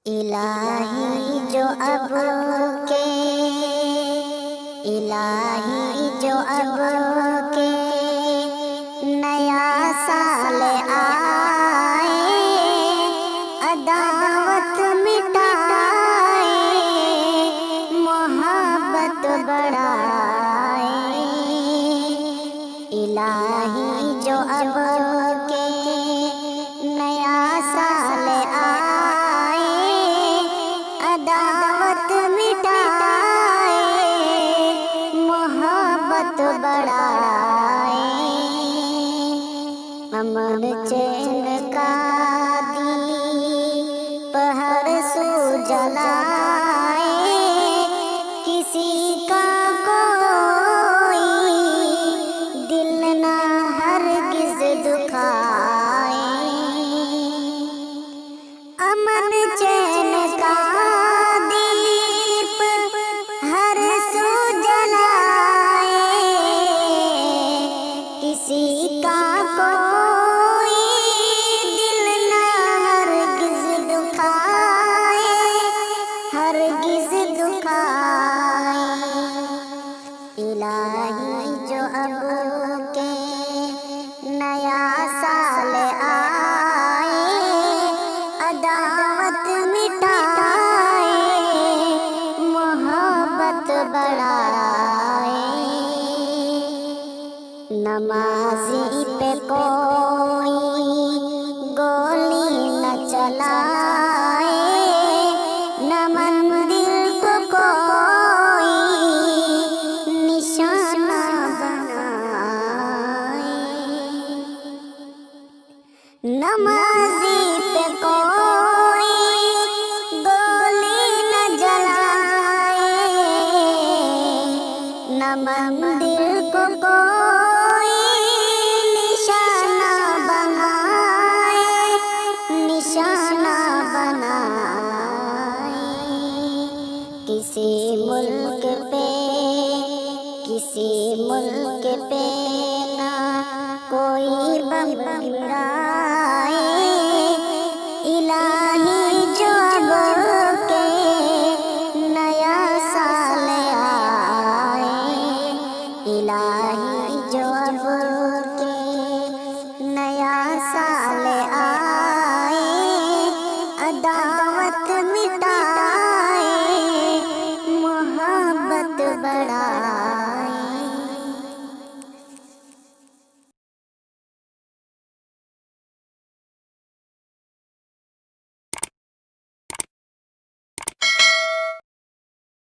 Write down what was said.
इलाही जो अब के इलाही जो अब के नया साल आए, अदावत मिटाए, मोहब्बत बढ़ाए। इलाही जो अब के नया साल आए, अदावत मिटाए, मोहब्बत बढ़ाए। अमन चैन का दीप हर सू जलाए, किसी का कोई दिल ना हरगिज़ दुखाए। अमन चैन का दीप हर सू जलाए, किसी का कोई दिल ना हरगिज़ दुखाए, हरगिज़ दुखाए। इलाही जो अब के नया साल आए, अदावत मिटाए, मोहब्बत बढ़ाए। नमाज़ी पे कोई गोली न चलाए, न मंदिर को कोई निशाना बनाए। नमाज़ी पे कोई गोली न जलाए, न मंदिर को कोई निशाना बनाए, निशाना बनाए। किसी मुल्क पे किसी मुल्क पे ना कोई बम गिरा